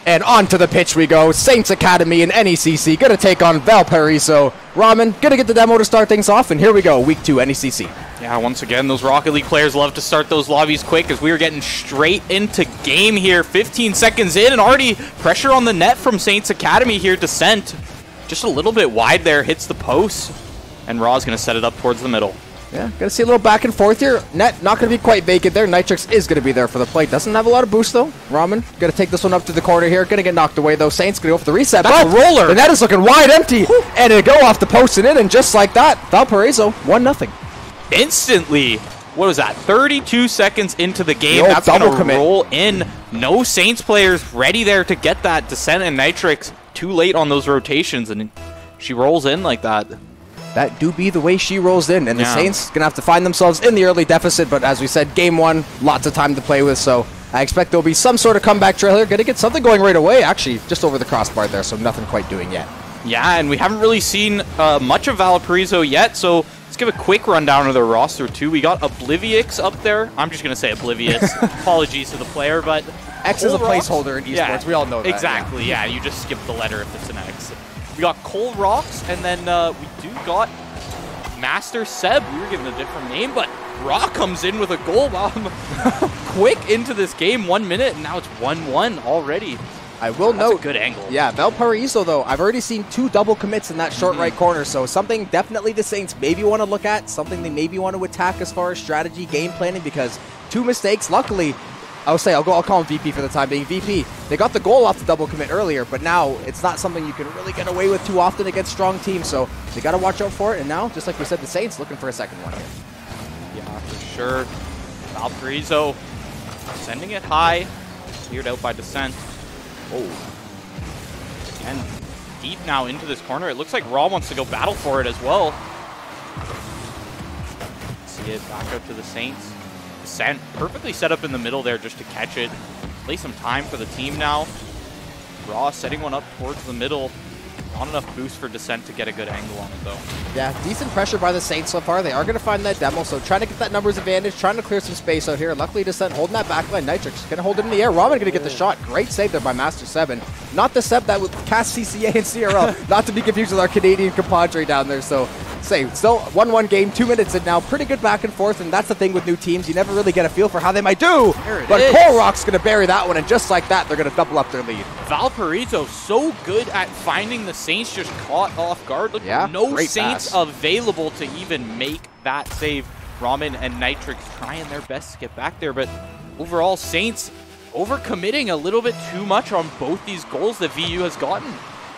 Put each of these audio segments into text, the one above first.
And onto the pitch we go. Saints Academy and NECC gonna take on Valparaiso. Ramen gonna get the demo to start things off, and here we go, week 2 NECC. Yeah, once again, those Rocket League players love to start those lobbies quick as we are getting straight into game here. 15 seconds in and already pressure on the net from Saints Academy here. Descent just a little bit wide there, hits the post, and Raw's gonna set it up towards the middle. Yeah, gonna see a little back and forth here. Net not gonna be quite vacant there. Nitrix is gonna be there for the plate. Doesn't have a lot of boost though. Ramen gonna take this one up to the corner here. Gonna get knocked away though. Saints gonna go for the reset. That's a roller. The net is looking wide empty. Woo. And it go off the post and in, and just like that, Valparaiso 1-0. Instantly. What was that? 32 seconds into the game. The That's gonna roll in. No Saints players ready there to get that Descent and Nitrix. Too late on those rotations, and she rolls in like that. That do be the way she rolls in, and the Saints gonna have to find themselves in the early deficit, but as we said, game 1, lots of time to play with, so I expect there'll be some sort of comeback trail here. Gonna get something going right away, actually, just over the crossbar there, so nothing quite doing yet. Yeah, and we haven't really seen much of Valparaiso yet, so let's give a quick rundown of their roster, too. We got Oblivious up there. I'm just gonna say Oblivious. Apologies to the player, but X is a placeholder in esports, we all know that. Exactly, yeah, you just skip the letter if it's an X. We got Cole Rocks, and then we do got Master Seb. We were given a different name, but Raw comes in with a goal bomb quick into this game, 1 minute, and now it's 1-1 already. I will note, a good angle. Yeah, Valparaiso, though, I've already seen 2 double commits in that short right corner, so something definitely the Saints maybe want to look at, something they maybe want to attack as far as strategy, game planning, because 2 mistakes, luckily, I'll call him VP for the time being. VP, they got the goal off the double commit earlier, but now it's not something you can really get away with too often against strong teams, so they got to watch out for it. And now, just like we said, the Saints looking for a second one here. Yeah, for sure. Valparaiso sending it high, cleared out by Descent. Oh. And deep now into this corner. It looks like Raw wants to go battle for it as well. See it back out to the Saints. Descent perfectly set up in the middle there just to catch it. Play some time for the team now. Raw setting one up towards the middle. Not enough boost for Descent to get a good angle on it though. Yeah, decent pressure by the Saints so far. They are going to find that demo, so trying to get that numbers advantage, trying to clear some space out here. Luckily, Descent holding that backline. Nitrix going to hold it in the air. Ramen going to get the shot. Great save there by Master 7. Not the Seb that would cast CCA and CRL. Not to be confused with our Canadian compadre down there. So, still 1-1 game, 2 minutes in now. Pretty good back and forth, and that's the thing with new teams. You never really get a feel for how they might do. But Cole Rock's going to bury that one, and just like that, they're going to double up their lead. Valparaiso so good at finding the Saints just caught off guard. Look, no Saints available to even make that save. Ramen and Nitrix trying their best to get back there, but overall, Saints overcommitting a little bit too much on both these goals that VU has gotten.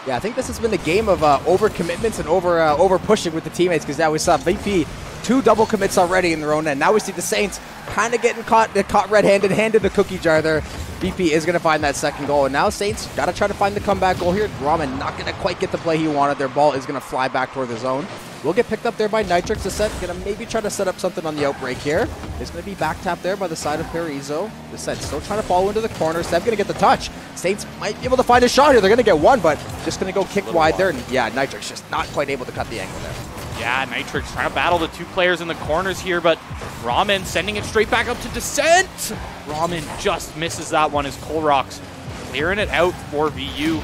Yeah, I think this has been a game of over-commitments and over-pushing with the teammates, because now we saw VP 2 double commits already in their own end. Now we see the Saints kind of getting caught red-handed, handed the cookie jar there. VP is going to find that second goal, and now Saints got to try to find the comeback goal here. Ramen not going to quite get the play he wanted. Their ball is going to fly back toward the zone. Will get picked up there by Nitrix. Descent going to maybe try to set up something on the outbreak here. It's going to be back tap there by the side of Paraiso. Descent still trying to follow into the corner. Seb going to get the touch. Saints might be able to find a shot here. They're going to get one, but just going to go kick wide there. And yeah, Nitrix just not quite able to cut the angle there. Yeah, Nitrix trying to battle the 2 players in the corners here, but Ramen sending it straight back up to Descent. Ramen just misses that one as Cole Rocks clearing it out for VU,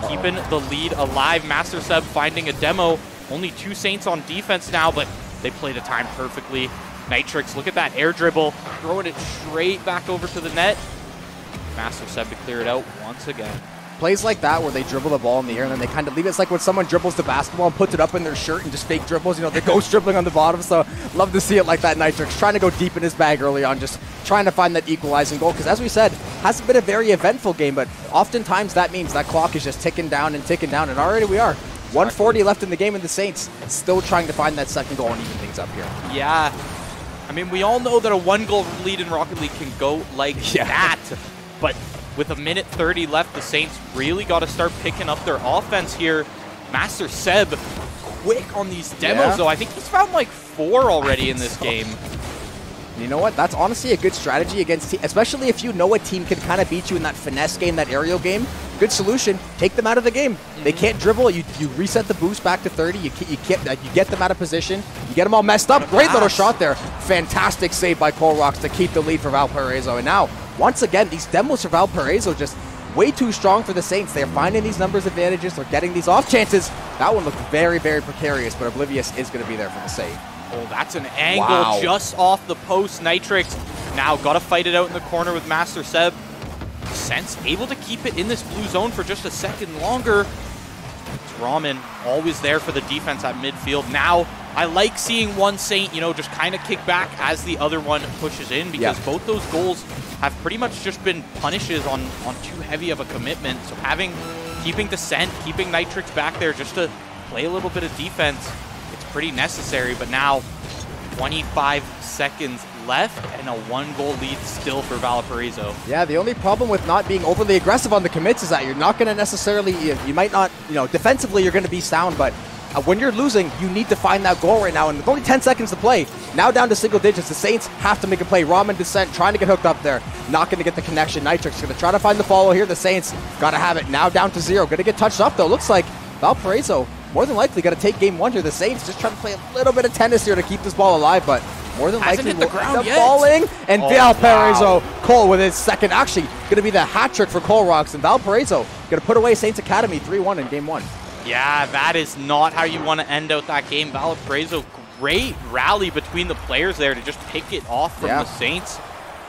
keeping the lead alive. Master Seb finding a demo. Only 2 Saints on defense now, but they play the time perfectly. Nitrix, look at that air dribble, throwing it straight back over to the net. Master Seb to clear it out once again. Plays like that where they dribble the ball in the air and then they kind of leave it. It's like when someone dribbles the basketball and puts it up in their shirt and just fake dribbles, you know, the ghost dribbling on the bottom. So love to see it like that. Nitrix trying to go deep in his bag early on, just trying to find that equalizing goal, because as we said, hasn't been a very eventful game, but oftentimes that means that clock is just ticking down, and already we are 140 left in the game, and the Saints still trying to find that second goal and even things up here. Yeah, I mean, we all know that a 1-goal lead in Rocket League can go like that, but with 1:30 left, the Saints really got to start picking up their offense here. Master Seb quick on these demos, though. I think he's found like 4 already in this game. You know what? That's honestly a good strategy against, especially if you know a team can kind of beat you in that finesse game, that aerial game. Good solution. Take them out of the game. They can't dribble. You reset the boost back to 30. You get them out of position. You get them all messed up. Great little shot there. Fantastic save by Cole Rocks to keep the lead for Valparaiso. And now, once again, these demos for Valparaiso just way too strong for the Saints. They're finding these numbers advantages. They're getting these off chances. That one looked very, very precarious, but Oblivious is going to be there for the save. Oh, that's an angle just off the post. Nitrix now got to fight it out in the corner with Master Seb. Sense able to keep it in this blue zone for just a second longer. It's Ramen always there for the defense at midfield. Now, I like seeing one Saint, you know, just kind of kick back as the other one pushes in, because both those goals have pretty much just been punishes on too heavy of a commitment. So keeping Descent, keeping Nitrix back there just to play a little bit of defense, it's pretty necessary. But now 25 seconds left and a 1-goal lead still for Valparaiso. Yeah, the only problem with not being overly aggressive on the commits is that you're not going to necessarily, you might not, you know, defensively you're going to be sound, but when you're losing, you need to find that goal right now, and with only 10 seconds to play, now down to single digits, the Saints have to make a play. Ramen Descent trying to get hooked up there, not going to get the connection. Nitrix going to try to find the follow here. The Saints got to have it, now down to 0. Going to get touched up though. Looks like Valparaiso more than likely got to take game 1 here. The Saints just trying to play a little bit of tennis here to keep this ball alive, but more than likely hit the ground yet. Falling, and Valparaiso, Cole with his second, actually going to be the hat trick for Cole Rocks, and Valparaiso going to put away Saints Academy 3-1 in game 1. Yeah, that is not how you want to end out that game. Valparaiso, great rally between the players there to just pick it off from the Saints.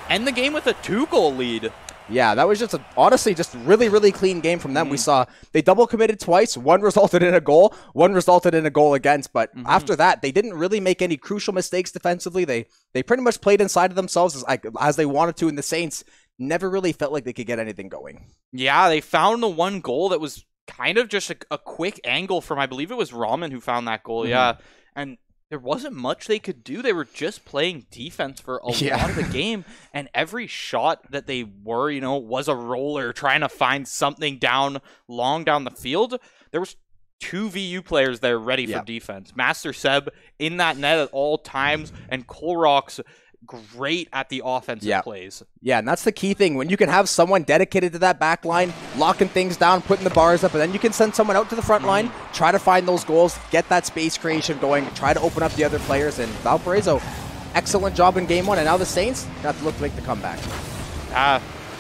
End the game with a 2-goal lead. Yeah, that was just honestly just really, really clean game from them. We saw they double committed twice. One resulted in a goal. One resulted in a goal against. But after that, they didn't really make any crucial mistakes defensively. They pretty much played inside of themselves as they wanted to. And the Saints never really felt like they could get anything going. Yeah, they found the one goal that was kind of just a quick angle from, I believe it was Ramen who found that goal. Yeah, and there wasn't much they could do. They were just playing defense for a lot of the game, and every shot that they were, you know, was a roller trying to find something long down the field. There was 2 VU players there ready for defense. Master Seb in that net at all times, and Colrock's great at the offensive plays. Yeah, and that's the key thing. When you can have someone dedicated to that back line, locking things down, putting the bars up, and then you can send someone out to the front line, try to find those goals, get that space creation going, try to open up the other players. And Valparaiso, excellent job in game 1. And now the Saints got to look to make the comeback.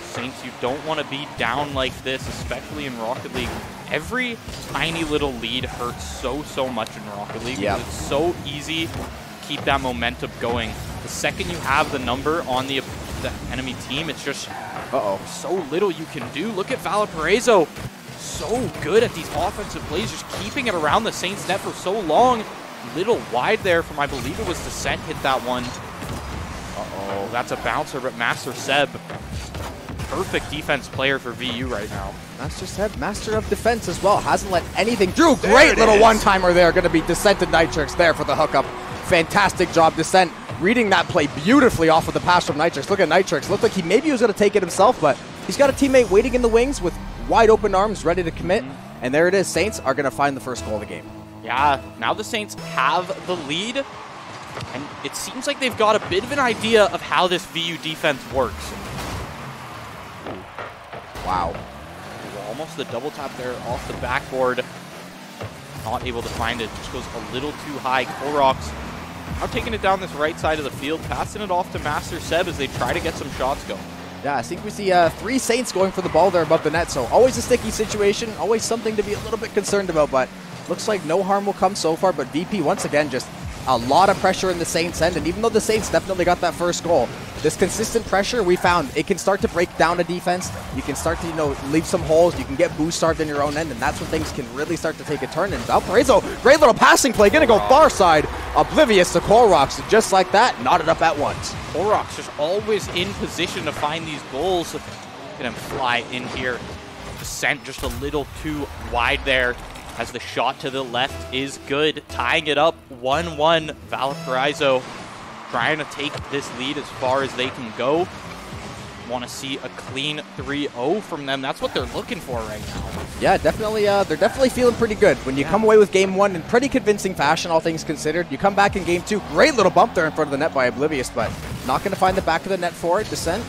Saints, you don't want to be down like this, especially in Rocket League. Every tiny little lead hurts so much in Rocket League. Yeah. It's so easy to keep that momentum going. The second you have the number on the enemy team, it's just so little you can do. Look at Valparaiso, so good at these offensive plays, just keeping it around the Saints net for so long. Little wide there from, I believe it was Descent hit that one. That's a bouncer, but Master Seb, perfect defense player for VU right now. Master Seb, master of defense as well, hasn't let anything through. Great little one-timer there, going to be Descent and Nitrix there for the hookup. Fantastic job, Descent, reading that play beautifully off of the pass from Nitrix. Look at Nitrix. Looked like he maybe was going to take it himself, but he's got a teammate waiting in the wings with wide open arms, ready to commit. And there it is. Saints are going to find the first goal of the game. Yeah, now the Saints have the lead, and it seems like they've got a bit of an idea of how this VU defense works. Wow. Almost the double tap there off the backboard. Not able to find it. Just goes a little too high. Colrocks now taking it down this right side of the field, passing it off to Master Seb as they try to get some shots going. Yeah, I think we see 3 Saints going for the ball there above the net, so always a sticky situation, always something to be a little bit concerned about, but looks like no harm will come so far. But VP, once again, just a lot of pressure in the Saints' end, and even though the Saints definitely got that first goal, this consistent pressure, we found it can start to break down a defense. You can start to, you know, leave some holes. You can get boost starved in your own end, and that's when things can really start to take a turn. And Valparaiso, great little passing play, gonna go far side, oblivious to Colrocks, just like that, knotted up at once. Colrocks just always in position to find these goals. Look at him fly in here. Descent just a little too wide there, as the shot to the left is good, tying it up 1-1. Valparaiso trying to take this lead as far as they can go. Want to see a clean 3-0 from them. That's what they're looking for right now. Yeah, definitely. They're definitely feeling pretty good. When you come away with game 1 in pretty convincing fashion, all things considered, you come back in game 2. Great little bump there in front of the net by Oblivious, but not going to find the back of the net for it. Descent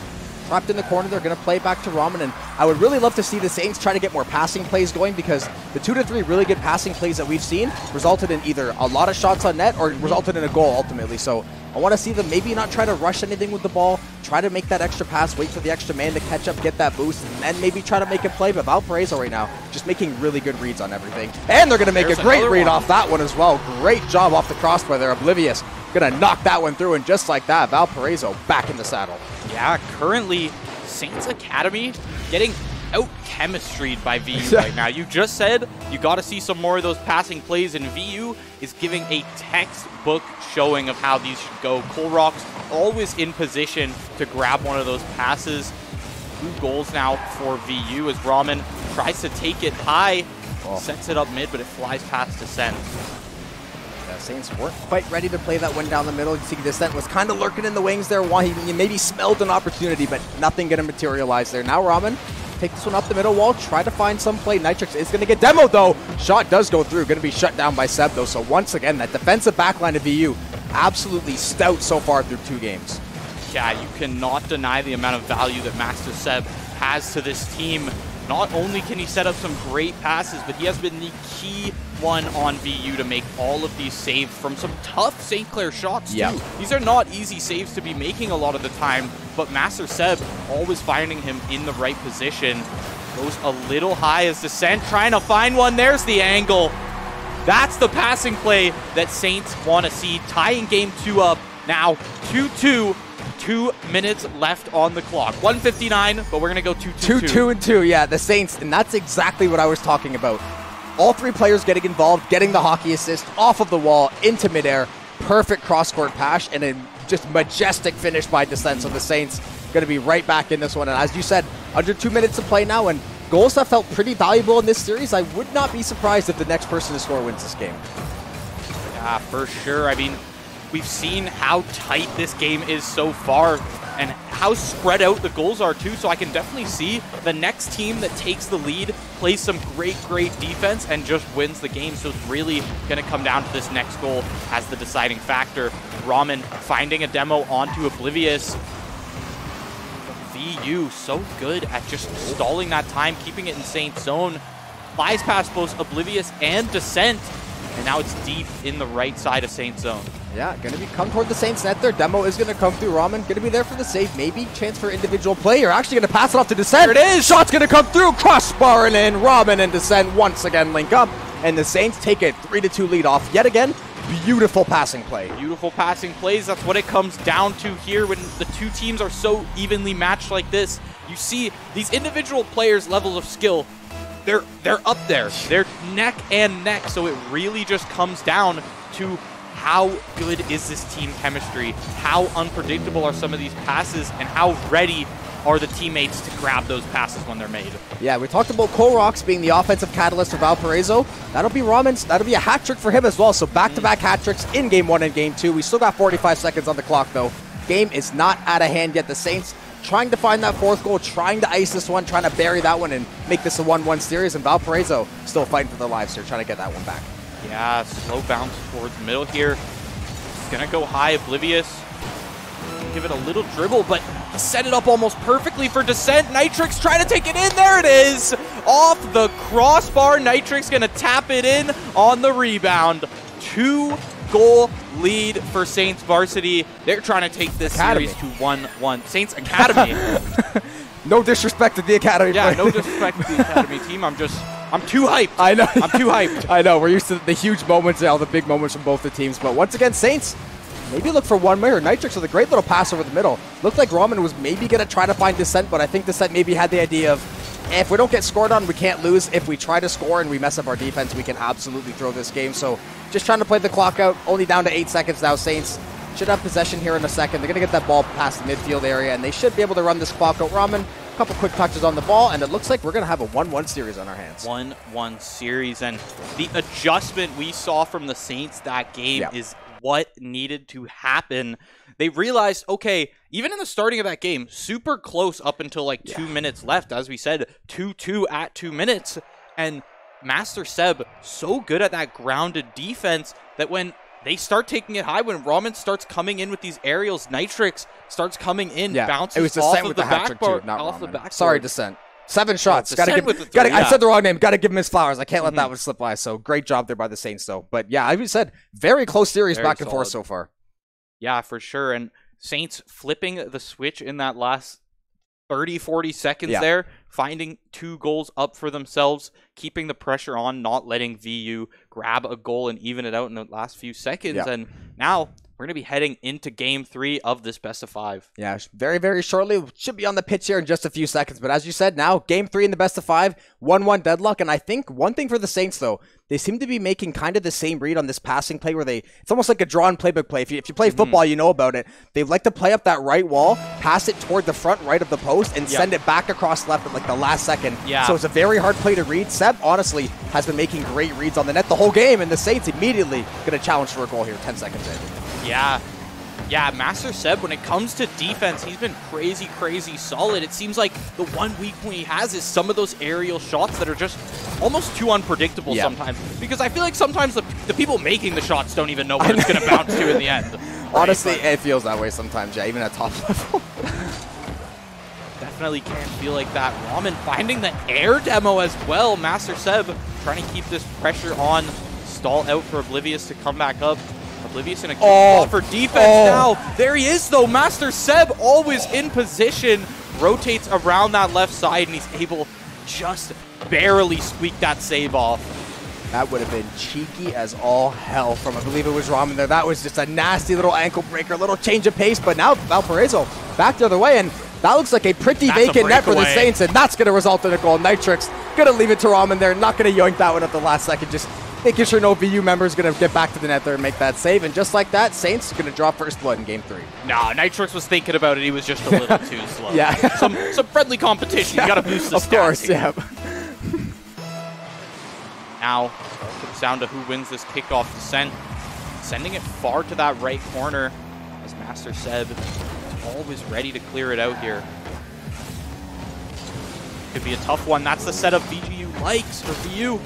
trapped in the corner. They're going to play back to Ramen, and I would really love to see the Saints try to get more passing plays going, because the 2 to 3 really good passing plays that we've seen resulted in either a lot of shots on net or resulted in a goal ultimately. So I want to see them maybe not try to rush anything with the ball, try to make that extra pass, wait for the extra man to catch up, get that boost, and then maybe try to make a play. But Valparaiso right now just making really good reads on everything. And they're going to make a great read off that one as well. Great job off the crossbar there. Oblivious going to knock that one through, and just like that, Valparaiso back in the saddle. Yeah, currently Saints Academy getting out-chemistryed by VU right now. You just said you got to see some more of those passing plays, and VU is giving a textbook showing of how these should go. Colrock's always in position to grab one of those passes. 2 goals now for VU as Ramen tries to take it high, sets it up mid, but it flies past Descent. Yeah, Saints weren't quite ready to play that one down the middle. You see Descent was kind of lurking in the wings there. He maybe smelled an opportunity, but nothing going to materialize there. Now Ramen take this one up the middle wall, try to find some play. Nitrix is going to get demoed, though. Shot does go through. Going to be shut down by Seb, though. So once again, that defensive backline of VU, absolutely stout so far through 2 games. Yeah, you cannot deny the amount of value that Master Seb has to this team. Not only can he set up some great passes, but he has been the key one on VU to make all of these saves from some tough St. Clair shots, too. These are not easy saves to be making a lot of the time, but Master Seb always finding him in the right position. Goes a little high as Descent trying to find one. There's the angle. That's the passing play that Saints want to see. Tying game 2 up now, 2-2. 2 minutes left on the clock. 1:59, but we're going to go 2-2. 2-2, yeah, the Saints, and that's exactly what I was talking about. All 3 players getting involved, getting the hockey assist off of the wall into midair. Perfect cross-court pass, and a just majestic finish by Descent. So the Saints going to be right back in this one. And as you said, under 2 minutes to play now, and goals have felt pretty valuable in this series. I would not be surprised if the next person to score wins this game. Yeah, for sure. I mean, we've seen how tight this game is so far and how spread out the goals are too, so I can definitely see the next team that takes the lead plays some great defense and just wins the game. So it's really going to come down to this next goal as the deciding factor. Ramen finding a demo onto Oblivious. VU so good at just stalling that time, keeping it in Saint zone. Flies past both Oblivious and Descent, and now it's deep in the right side of Saint zone. Yeah, going to be come toward the Saints net there. Demo is going to come through. Ramen going to be there for the save. Maybe chance for individual play. You're actually going to pass it off to Descent. There it is. Shot's going to come through. Crossbar and in. Ramen and Descent once again link up. And the Saints take a 3-2 lead off yet again. Beautiful passing play. Beautiful passing plays. That's what it comes down to here when the 2 teams are so evenly matched like this. You see these individual players' levels of skill. They're up there. They're neck and neck. So it really just comes down to how good is this team chemistry? How unpredictable are some of these passes? And how ready are the teammates to grab those passes when they're made? Yeah, we talked about Colrocks being the offensive catalyst for Valparaiso. That'll be Ramen's. That'll be a hat trick for him as well. So back-to-back hat tricks in Game 1 and Game 2. We still got 45 seconds on the clock, though. Game is not out of hand yet. The Saints trying to find that 4th goal, trying to ice this one, trying to bury that one and make this a 1-1 series. And Valparaiso still fighting for their lives here, trying to get that one back. Yeah, slow bounce towards the middle here. It's going to go high, Oblivious. Give it a little dribble, but he set it up almost perfectly for Descent. Nitrix trying to take it in. There it is. Off the crossbar. Nitrix going to tap it in on the rebound. 2-goal lead for Saints Varsity. They're trying to take this series to 1-1. Saints Academy. No disrespect to the Academy. Yeah, no disrespect to the Academy team. I'm too hyped. I know. I'm too hyped. I know. We're used to the huge moments, all the big moments from both the teams. But once again, Saints maybe look for one more. Nitrix with a great little pass over the middle. Looked like Ramen was maybe going to try to find Descent, but I think Descent maybe had the idea of, if we don't get scored on, we can't lose. If we try to score and we mess up our defense, we can absolutely throw this game. So just trying to play the clock out. Only down to 8 seconds now. Saints should have possession here in a second. They're going to get that ball past the midfield area, and they should be able to run this clock out. Ramen, a couple quick touches on the ball, and it looks like we're going to have a 1-1 series on our hands. 1-1 series, and the adjustment we saw from the Saints that game is what needed to happen. They realized, okay, even in the starting of that game, super close up until like 2 minutes left, as we said, 2-2 at 2 minutes, and Master Seb so good at that grounded defense that when they start taking it high when Ramen starts coming in with these aerials. Nitrix starts coming in, bounces it was off Descent of with the the hat-trick backboard. too, not Off the Ramen. backboard. Sorry, Descent. 7 shots. Descent with the three, I said the wrong name. Got to give him his flowers. I can't let that one slip by. So great job there by the Saints, though. But yeah, like we said, very close series Very back and forth solid. so far. Yeah, for sure. And Saints flipping the switch in that last 30, 40 seconds there, finding 2 goals up for themselves, keeping the pressure on, not letting VU grab a goal and even it out in the last few seconds. And now we're going to be heading into Game 3 of this best of 5. Yeah, very, very shortly. Should be on the pitch here in just a few seconds. But as you said, now Game 3 in the best of 5, 1-1 deadlock. And I think one thing for the Saints, though, they seem to be making kind of the same read on this passing play where it's almost like a drawn playbook play. If you play football, you know about it. They like to play up that right wall, pass it toward the front right of the post, and send it back across left at like the last second. So it's a very hard play to read. Seb, honestly, has been making great reads on the net the whole game, and the Saints immediately get a challenge for a goal here 10 seconds in. Yeah, Master Seb, when it comes to defense, he's been crazy, crazy solid. It seems like the one weak point he has is some of those aerial shots that are just almost too unpredictable sometimes. Because I feel like sometimes the people making the shots don't even know where it's going to bounce to in the end. Honestly, it feels that way sometimes, even at top level. Definitely can feel like that. Ramen finding the air demo as well. Master Seb trying to keep this pressure on. Stall out for Oblivious to come back up. Oblivious in a call for defense now. There he is, though. Master Seb always in position. Rotates around that left side, and he's able just barely squeak that save off. That would have been cheeky as all hell from, I believe it was Ramen there. That was just a nasty little ankle breaker, little change of pace. But now Valparaiso back the other way, and that looks like a pretty vacant net for the Saints, and that's going to result in a goal. Nitrix going to leave it to Ramen there, not going to yoink that one at the last second, just making sure no VU member is going to get back to the net there and make that save. And just like that, Saints going to draw first blood in Game 3. No, Nitrix was thinking about it. He was just a little too slow. Some friendly competition. You got to boost the stats. Of course, here. Now, it comes down to who wins this kickoff descent. Sending it far to that right corner as Master Seb is always ready to clear it out here. Could be a tough one. That's the setup VGU likes for VU.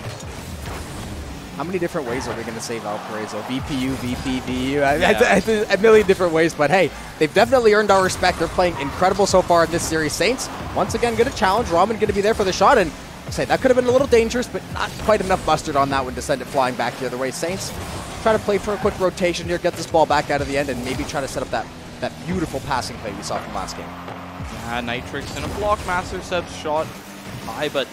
How many different ways are we going to say Valparaiso? VPU, VP, VU, a million different ways. But hey, they've definitely earned our respect. They're playing incredible so far in this series. Saints, once again, going to challenge. Ramen going to be there for the shot. And say that could have been a little dangerous, but not quite enough mustard on that one to send it flying back the other way. Saints try to play for a quick rotation here, get this ball back out of the end, and maybe try to set up that beautiful passing play we saw from last game. Yeah, Nitrix in a block. Master Seb's shot high, but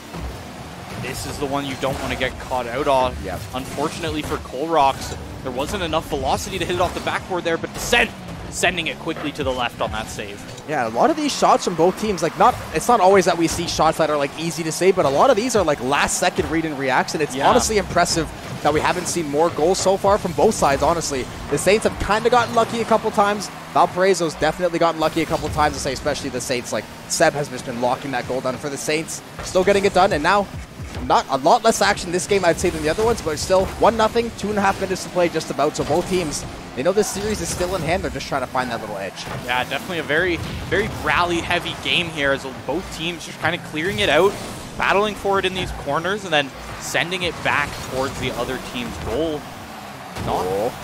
this is the one you don't want to get caught out on. Unfortunately for Colrocks, there wasn't enough velocity to hit it off the backboard there, but Descent sending it quickly to the left on that save. Yeah, a lot of these shots from both teams, like it's not always that we see shots that are like easy to save, but a lot of these are like last second read and reacts, and it's honestly impressive that we haven't seen more goals so far from both sides, honestly. The Saints have kind of gotten lucky a couple times. Valparaiso's definitely gotten lucky a couple times, to say, especially the Saints. Like, Seb has just been locking that goal down for the Saints, still getting it done, and now not a lot less action this game, I'd say, than the other ones, but still 1-0, 2.5 minutes to play just about, so both teams, they know this series is still in hand. They're just trying to find that little edge. Yeah, definitely a very, very rally-heavy game here as both teams just kind of clearing it out, battling for it in these corners, and then sending it back towards the other team's goal.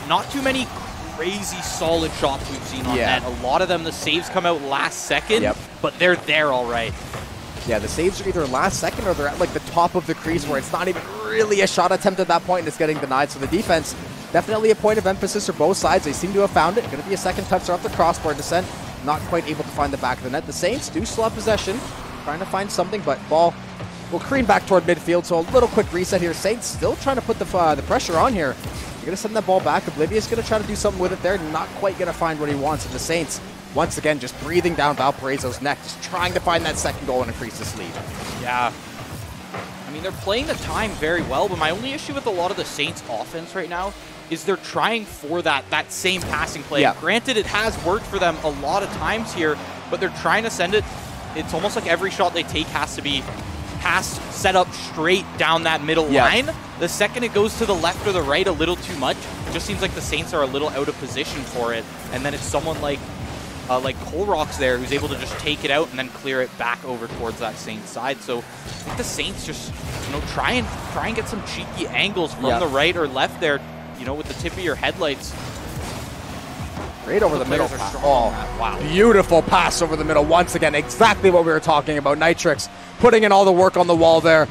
Not too many crazy solid shots we've seen on net. A lot of them, the saves come out last second, but they're there all right. Yeah, the saves are either last second or they're at like the top of the crease where it's not even really a shot attempt at that point and it's getting denied. So the defense, definitely a point of emphasis for both sides. They seem to have found it. Going to be a second touch off the crossbar. Descent not quite able to find the back of the net. The Saints do still have possession, trying to find something, but ball will careen back toward midfield. So a little quick reset here. Saints still trying to put the pressure on here. They're going to send that ball back. Oblivious going to try to do something with it there. Not quite going to find what he wants. And the Saints, once again, just breathing down Valparaiso's neck, just trying to find that second goal and increase this lead. Yeah. I mean, they're playing the time very well, but my only issue with a lot of the Saints' offense right now is they're trying for that same passing play. Yeah. Granted, it has worked for them a lot of times here, but they're trying to send it. It's almost like every shot they take has to be passed, set up straight down that middle line. The second it goes to the left or the right a little too much, it just seems like the Saints are a little out of position for it. And then it's someone like Colrocks there who's able to just take it out and then clear it back over towards that Saints side. So I think the Saints just try and get some cheeky angles from the right or left there. you know, with the tip of your headlights. Right over the middle. Oh, wow. Beautiful pass over the middle. Once again, exactly what we were talking about. NECC putting in all the work on the wall there.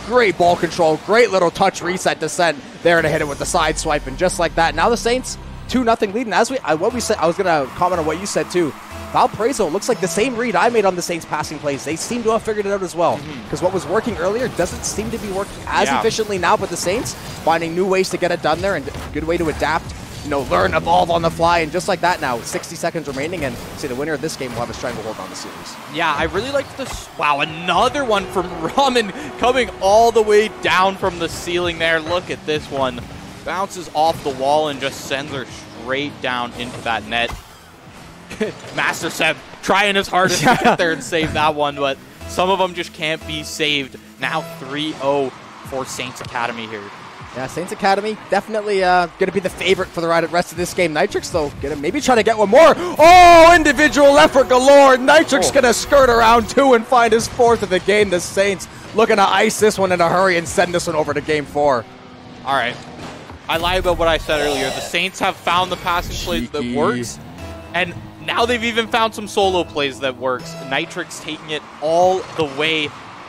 Great ball control. Great little touch reset descent there to hit it with the side swipe. And just like that, now the Saints 2-0 lead. And as what we said, I was going to comment on what you said too. Valparaiso looks like the same read I made on the Saints passing plays. They seem to have figured it out as well. Because what was working earlier doesn't seem to be working as efficiently now. But the Saints finding new ways to get it done there and a good way to adapt. You know, learn, evolve on the fly, and just like that now, 60 seconds remaining, and see the winner of this game will have a stranglehold on the series. Yeah, I really liked this. Wow, another one from Ramen coming all the way down from the ceiling there. Look at this one. Bounces off the wall and just sends her straight down into that net. Master Seb trying his hardest to get there and save that one, but some of them just can't be saved. Now 3-0 for Saints Academy here. Yeah, Saints Academy definitely going to be the favorite for the rest of this game. NECC, though, gonna maybe try to get one more. Oh, individual effort galore. NECC's going to skirt around two and find his fourth of the game. The Saints looking to ice this one in a hurry and send this one over to game 4. All right. I lied about what I said earlier. The Saints have found the passing plays that works, and now they've even found some solo plays that works. NECC's taking it all the way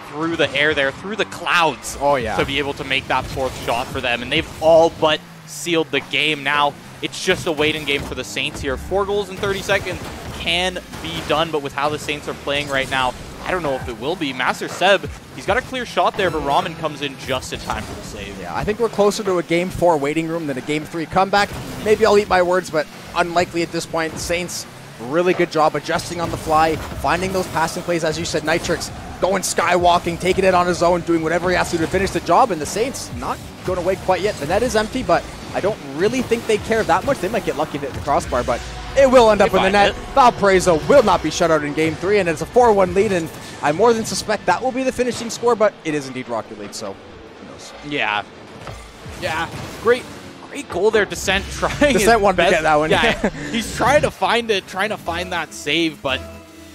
through the air there, through the clouds, to be able to make that fourth shot for them. And they've all but sealed the game. Now it's just a waiting game for the Saints here. 4 goals in 30 seconds can be done, but with how the Saints are playing right now, I don't know if it will be. Master Seb, he's got a clear shot there, but Ramen comes in just in time for the save. Yeah, I think we're closer to a game 4 waiting room than a game 3 comeback. Maybe I'll eat my words, but unlikely at this point. The Saints, really good job adjusting on the fly, finding those passing plays. As you said, NECC going skywalking, taking it on his own, doing whatever he has to finish the job, and the Saints not going away quite yet. The net is empty, but I don't really think they care that much. They might get lucky to hit the crossbar, but it will end up in the net. Valparaiso will not be shut out in game 3, and it's a 4-1 lead, and I more than suspect that will be the finishing score, but it is indeed Rocket League, so who knows. Yeah. Yeah. Great goal there. Descent trying Descent wanted to get that one. Yeah. He's trying to find it, trying to find that save, but,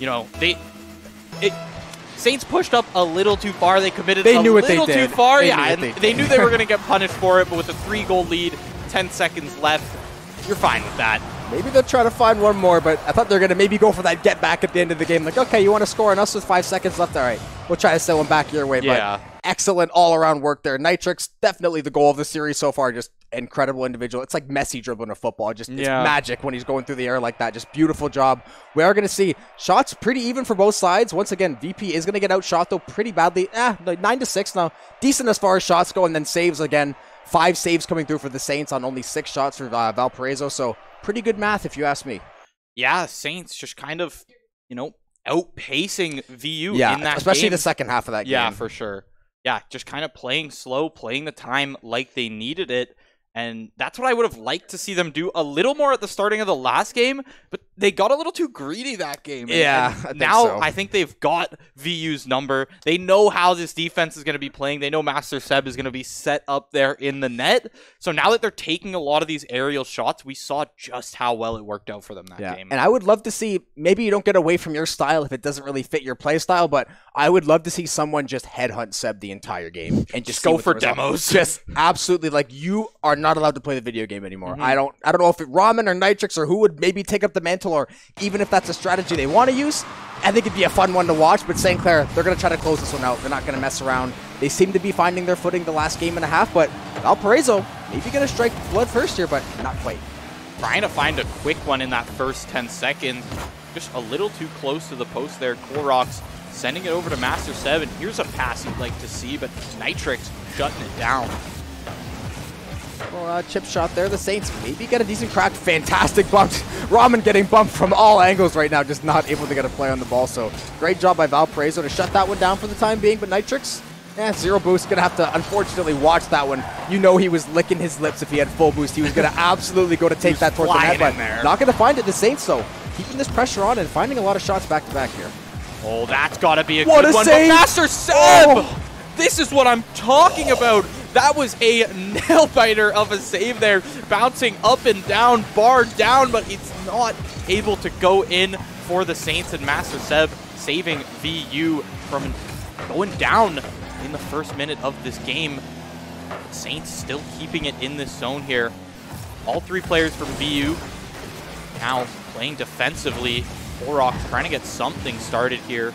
you know, Saints pushed up a little too far. They committed a little too far. They knew they were going to get punished for it, but with a 3-goal lead, 10 seconds left, you're fine with that. Maybe they'll try to find one more, but I thought they were going to maybe go for that get back at the end of the game. Like, okay, you want to score on us with 5 seconds left? All right, we'll try to send one back your way. Yeah. But excellent all-around work there. NECC, definitely the goal of the series so far. Just incredible individual. It's like Messi dribbling a football. It's magic when he's going through the air like that. Just beautiful job. We are going to see shots pretty even for both sides. Once again, VP is going to get outshot, though, pretty badly. 9-6 now. Decent as far as shots go, and then saves again. 5 saves coming through for the Saints on only 6 shots for Valparaiso. So pretty good math, if you ask me. Yeah, Saints just kind of, you know, outpacing VU in that especially game. The second half of that game. Yeah, for sure. Yeah, just kind of playing slow, playing the time like they needed it. And that's what I would have liked to see them do a little more at the starting of the last game, but they got a little too greedy that game. Yeah, I think they've got VU's number. They know how this defense is going to be playing. They know Master Seb is going to be set up there in the net. So now that they're taking a lot of these aerial shots, we saw just how well it worked out for them that game. And I would love to see, maybe you don't get away from your style if it doesn't really fit your play style, but I would love to see someone just headhunt Seb the entire game and just go for demos. Just absolutely, like, you are not allowed to play the video game anymore. I don't know if it Ramen or NECC or who would maybe take up the mantle, or even if that's a strategy they want to use. I think it'd be a fun one to watch, but St. Clair, they're going to try to close this one out. They're not going to mess around. They seem to be finding their footing the last game and a half, but Valparaiso maybe going to strike blood first here, but not quite. Trying to find a quick one in that first 10 seconds. Just a little too close to the post there. Colrocks sending it over to Master 7. Here's a pass you'd like to see, but NECC shutting it down. Well, chip shot there. The Saints maybe get a decent crack. Fantastic bump. Ramen getting bumped from all angles right now, just not able to get a play on the ball. So great job by Valparaiso to shut that one down for the time being. But NECC, 0 boost. Going to have to, unfortunately, watch that one. You know he was licking his lips if he had full boost. He was going to absolutely go to take that towards the net, but not going to find it. The Saints, though, keeping this pressure on and finding a lot of shots back-to-back here. Oh, that's got to be a good one. Save. But Master Seb! This is what I'm talking about. That was a nail-biter of a save there, bouncing up and down, bar down, but it's not able to go in for the Saints, and Master Seb saving VU from going down in the first minute of this game. Saints still keeping it in this zone here. All 3 players from VU now playing defensively. Korok trying to get something started here.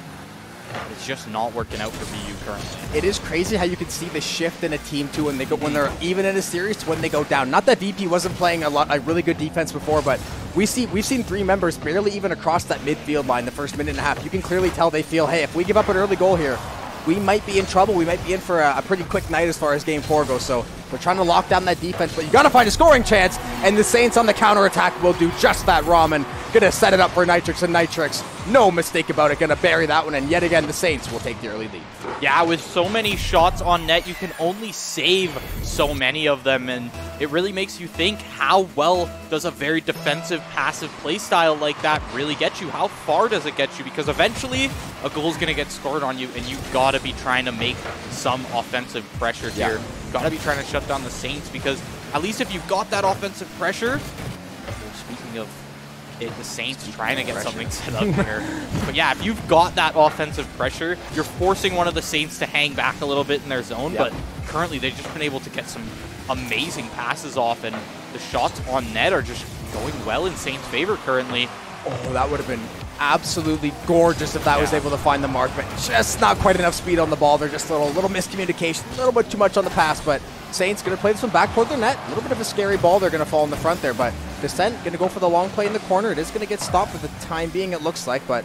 It's just not working out for VU currently. It is crazy how you can see the shift in a team too when they're even in a series to when they go down. Not that VP wasn't playing a really good defense before, but we've seen 3 members barely even across that midfield line the first minute and a half. You can clearly tell they feel, hey, if we give up an early goal here, we might be in trouble. We might be in for a pretty quick night as far as game 4 goes. So we're trying to lock down that defense, but you got to find a scoring chance, and the Saints on the counterattack will do just that. Ramen gonna set it up for Nitrix, and Nitrix, no mistake about it, gonna bury that one, and yet again the Saints will take the early lead. Yeah, with so many shots on net, you can only save so many of them, and it really makes you think, how well does a very defensive, passive play style like that really get you? How far does it get you? Because eventually a goal is going to get scored on you, and you got to be trying to make some offensive pressure here. You got to be trying to shut down the Saints, because at least if you've got that offensive pressure, speaking of it, the Saints trying to get something set up here. But yeah, if you've got that offensive pressure, you're forcing one of the Saints to hang back a little bit in their zone, but currently they've just been able to get some amazing passes off, and the shots on net are just going well in Saints' favor currently. Oh, that would have been absolutely gorgeous if that was able to find the mark, but just not quite enough speed on the ball. They're just a little miscommunication, a little bit too much on the pass, but Saints going to play this one back toward their net. A little bit of a scary ball. They're going to fall in the front there, but Descent going to go for the long play in the corner. It is going to get stopped for the time being, it looks like, but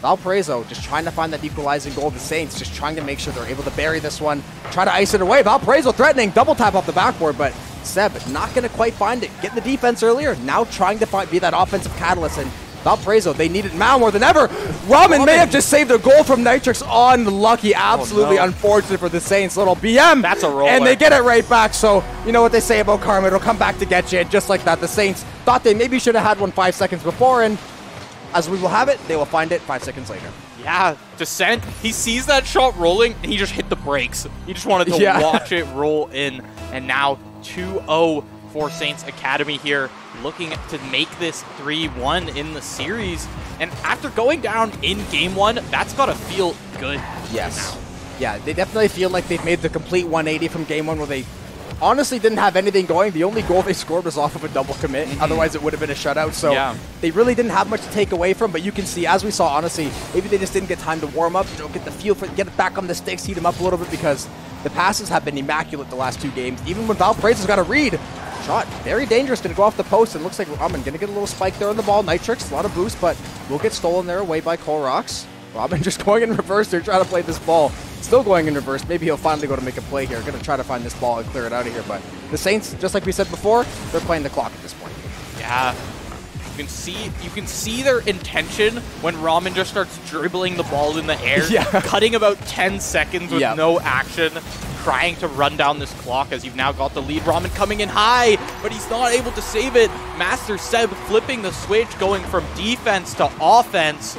Valparaiso just trying to find that equalizing goal. The Saints just trying to make sure they're able to bury this one, try to ice it away. Valparaiso threatening, double tap off the backboard, but Seb not going to quite find it. Getting the defense earlier, now trying to be that offensive catalyst, and Valparaiso, they need it now more than ever. Ramen may have just saved a goal from Nitrix. Unlucky, absolutely unfortunate for the Saints. Little BM. That's a roller. And they get it right back. So, you know what they say about karma. It'll come back to get you. And just like that, the Saints thought they maybe should have had one 5 seconds before. And as we will have it, they will find it 5 seconds later. Yeah, Descent, he sees that shot rolling, and he just hit the brakes. He just wanted to watch it roll in. And now 2-0 for Saints Academy here, looking to make this 3-1 in the series. And after going down in game 1, that's got to feel good. Yes. Yeah, they definitely feel like they've made the complete 180 from game 1, where they honestly didn't have anything going. The only goal they scored was off of a double commit. Otherwise, it would have been a shutout. So they really didn't have much to take away from. But you can see, as we saw, honestly, maybe they just didn't get time to warm up, get the feel for it, get it back on the sticks, heat them up a little bit, because the passes have been immaculate the last 2 games. Even when Valparaiso's got a read. Shot very dangerous, going to go off the post, and looks like Ramen going to get a little spike there on the ball. Nitrix, a lot of boost, but will get stolen there away by Colrocks. Ramen just going in reverse. They're trying to play this ball. Still going in reverse. Maybe he'll finally go to make a play here. Going to try to find this ball and clear it out of here, but the Saints, just like we said before, they're playing the clock at this point. Yeah. You can see their intention when Ramen just starts dribbling the ball in the air, cutting about 10 seconds with no action, trying to run down this clock as you've now got the lead. Ramen coming in high, but he's not able to save it. Master Seb flipping the switch, going from defense to offense.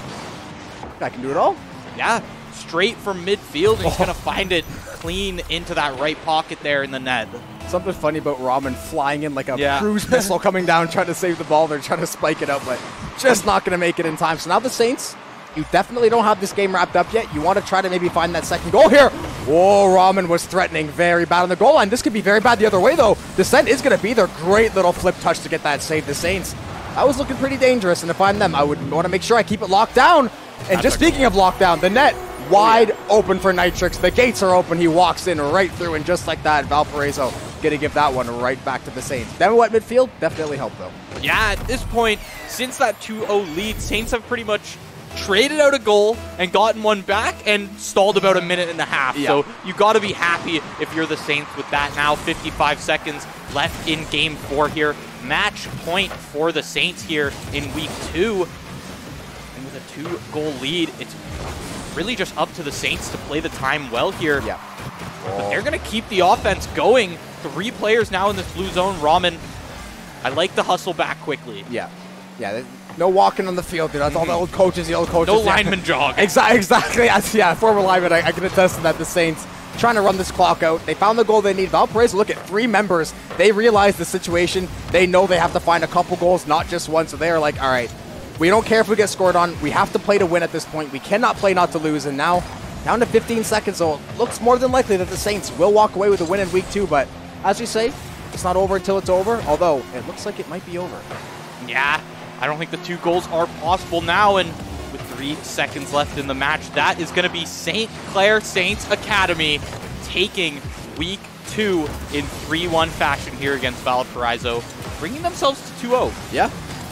I can do it all. Yeah, straight from midfield, and he's going to find it clean into that right pocket there in the net. Something funny about Ramen flying in like a cruise missile coming down, trying to save the ball. They're trying to spike it up, but just not going to make it in time. So now the Saints, you definitely don't have this game wrapped up yet. You want to try to maybe find that second goal here. Whoa, Ramen was threatening very bad on the goal line. This could be very bad the other way, though. Descent is going to be their great little flip touch to get that save. The Saints, that was looking pretty dangerous, and if I'm them, I would want to make sure I keep it locked down. And just speaking of lockdown, the net wide open for Nitrix. The gates are open. He walks in right through, and just like that, Valparaiso going to give that one right back to the Saints. Then what midfield? Definitely helped, though. Yeah, at this point, since that 2-0 lead, Saints have pretty much traded out a goal and gotten one back and stalled about a minute and a half. So you got to be happy if you're the Saints with that. Now 55 seconds left in game 4 here. Match point for the Saints here in week 2. And with a 2-goal lead, it's really just up to the Saints to play the time well here. But they're going to keep the offense going. 3 players now in this blue zone. Ramen, I like the hustle back quickly. Yeah, no walking on the field, dude. That's all the old coaches, No lineman jog. Exactly. Former lineman, I can attest to that. The Saints trying to run this clock out. They found the goal they need. Valparaiso, look at 3 members. They realize the situation. They know they have to find a couple goals, not just one. So they are like, all right, we don't care if we get scored on. We have to play to win at this point. We cannot play not to lose. And now down to 15 seconds, so it looks more than likely that the Saints will walk away with a win in week 2, but as we say, it's not over until it's over, although it looks like it might be over. Yeah, I don't think the 2 goals are possible now, and with 3 seconds left in the match, that is going to be St. Clair Saints Academy taking week 2 in 3-1 fashion here against Valparaiso, bringing themselves to 2-0. Yeah,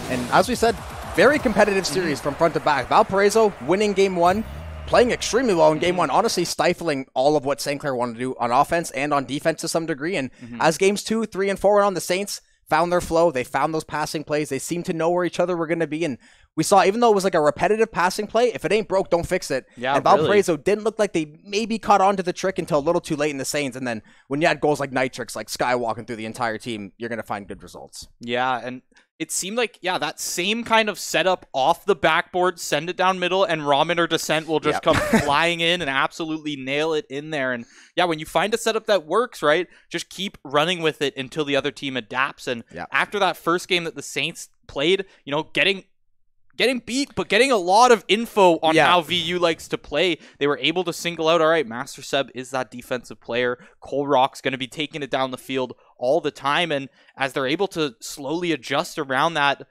and as we said, very competitive series from front to back. Valparaiso winning game 1, playing extremely well in game 1, honestly stifling all of what St. Clair wanted to do on offense and on defense to some degree. And as games 2, 3, and 4 went on, the Saints found their flow. They found those passing plays. They seemed to know where each other were going to be. And we saw, even though it was like a repetitive passing play, if it ain't broke, don't fix it. Yeah, and Valparaiso didn't look like they maybe caught on to the trick until a little too late in the Saints. And then when you had goals like NECC, like skywalking through the entire team, you're going to find good results. Yeah, and it seemed like, yeah, that same kind of setup off the backboard, send it down middle, and Ramen or Descent will just come flying in and absolutely nail it in there. And yeah, when you find a setup that works, right, just keep running with it until the other team adapts. And after that first game that the Saints played, you know, getting beat, but getting a lot of info on how VU likes to play. They were able to single out, all right, Master Seb is that defensive player. Cole Rock's going to be taking it down the field all the time. And as they're able to slowly adjust around that,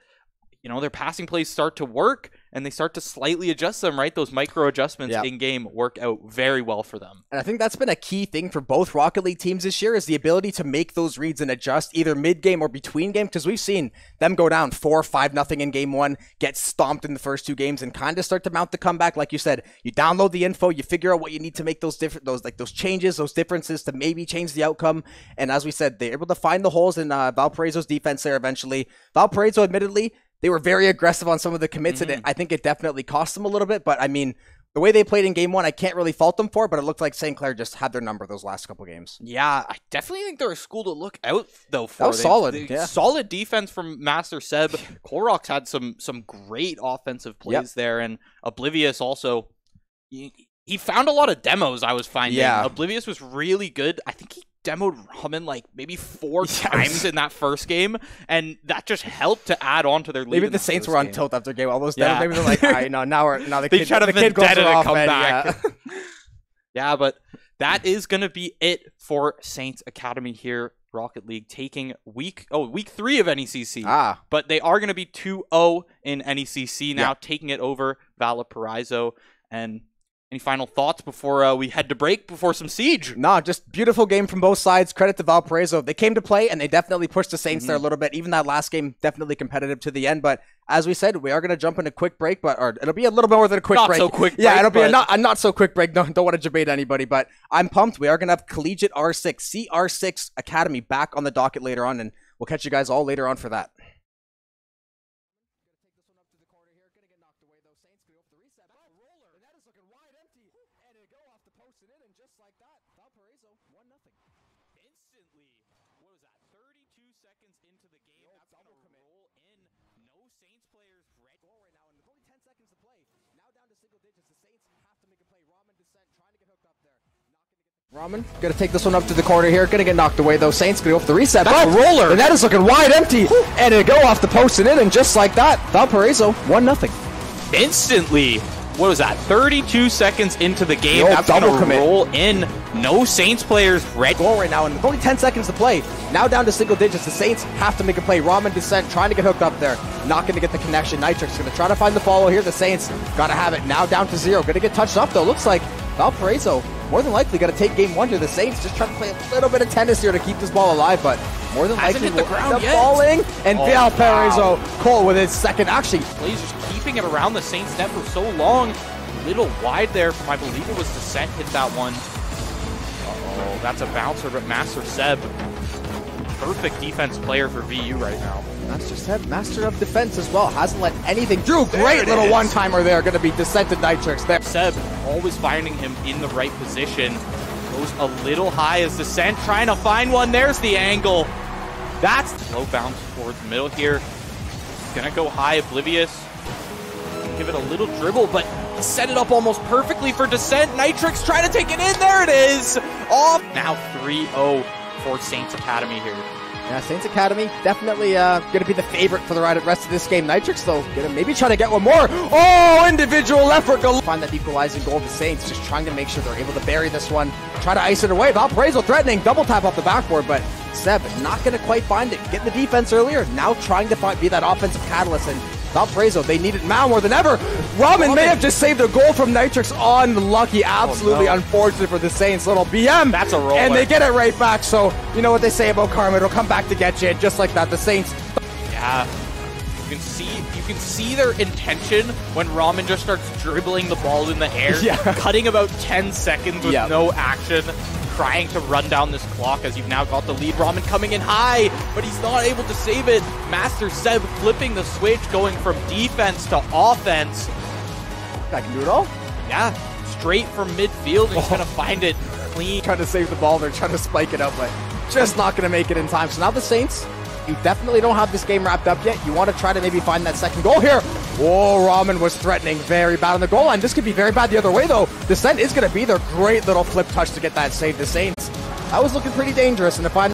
you know, their passing plays start to work and they start to slightly adjust them, right? Those micro adjustments in game work out very well for them. And I think that's been a key thing for both Rocket League teams this year, is the ability to make those reads and adjust either mid-game or between game, because we've seen them go down 4-5-0 in game 1, get stomped in the first 2 games, and kind of start to mount the comeback. Like you said, you download the info, you figure out what you need to make those changes, those differences to maybe change the outcome. And as we said, they're able to find the holes in Valparaiso's defense there eventually. Valparaiso, admittedly, they were very aggressive on some of the commits, and I think it definitely cost them a little bit. But, I mean, the way they played in game 1, I can't really fault them for it, but it looked like St. Clair just had their number those last couple games. Yeah, I definitely think they're a school to look out, though, for. That was solid. Solid defense from Master Seb. Colrock's had some great offensive plays there, and Oblivious also, he found a lot of demos, I was finding. Oblivious was really good. I think he demoed Ramen like maybe 4 times in that first game, and that just helped to add on to their lead. Maybe the Saints were on tilt after game. All those demos, maybe they're like, all right, now the kid goes off, come back. Yeah, but that is going to be it for Saints Academy here. Rocket League taking week 3 of NECC. But they are going to be 2-0 in NECC now, taking it over Valparaiso. And any final thoughts before we head to break, before some Siege? Nah, just beautiful game from both sides. Credit to Valparaiso. They came to play, and they definitely pushed the Saints there a little bit. Even that last game, definitely competitive to the end. But as we said, we are going to jump in a quick break, or it'll be a little bit more than a quick break. Not so quick break. Yeah, it'll be a not so quick break. Don't want to debate anybody, but I'm pumped. We are going to have Collegiate R6, CR6 Academy back on the docket later on, and we'll catch you guys all later on for that. Ramen, gonna take this one up to the corner here. Gonna get knocked away though. Saints gonna go for the reset. That's a roller! And that is looking wide empty. And it'll go off the post and in, and just like that, Valparaiso 1-0. Instantly. What was that? 32 seconds into the game. That's double commit. Roll in. No Saints players ready. Goal right now, and only 10 seconds to play. Now down to single digits. The Saints have to make a play. Ramen Descent trying to get hooked up there. Not going to get the connection. NECC's going to try to find the follow here. The Saints got to have it. Now down to 0. Going to get touched up though. Looks like Valparaiso more than likely going to take game 1 to the Saints. Just trying to play a little bit of tennis here to keep this ball alive, but more than likely will end up falling. And Valparaiso, Cole with his second. Actually, Blaze just keeping it around the Saints net for so long. A little wide there from, I believe it was Descent hit that one. Uh-oh, that's a bouncer, but Master Seb, perfect defense player for VU right now. Master Seb, master of defense as well. Hasn't let anything through. Great little one-timer there. Going to be Descent and NECC there. Seb always finding him in the right position. Goes a little high as Descent trying to find one. There's the angle. That's low bounce towards the middle here. Gonna go high, Oblivious. Give it a little dribble, but set it up almost perfectly for Descent. NECC trying to take it in. There it is. Off. Now 3-0 for Saints Academy here. Yeah, Saints Academy definitely going to be the favorite for the rest of this game. NECC, though, going to maybe try to get one more. Oh, individual effort. Find that equalizing goal of the Saints, just trying to make sure they're able to bury this one. Try to ice it away. Valparaiso threatening, double tap off the backboard, but Seb not going to quite find it. Getting the defense earlier, now trying to be that offensive catalyst. And Valparaiso, they need it now more than ever. Ramen may have just saved a goal from NECC. Unlucky, absolutely unfortunate for the Saints. Little BM. That's a roller. And they get it right back. So, you know what they say about karma. It'll come back to get you. Just like that, the Saints. Yeah. You can see their intention when Ramen just starts dribbling the ball in the air, cutting about 10 seconds with no action, trying to run down this clock as you've now got the lead. Ramen coming in high, but he's not able to save it. Master Seb flipping the switch, going from defense to offense. I can do it all? Yeah, straight from midfield, and he's going to find it clean. Trying to save the ball, they're trying to spike it up, but just not going to make it in time. So now the Saints, you definitely don't have this game wrapped up yet. You want to try to maybe find that second goal here. Whoa, Ramen was threatening very bad on the goal line. This could be very bad the other way, though. Descent is going to be their great little flip touch to get that save. The Saints, that was looking pretty dangerous, and if I'm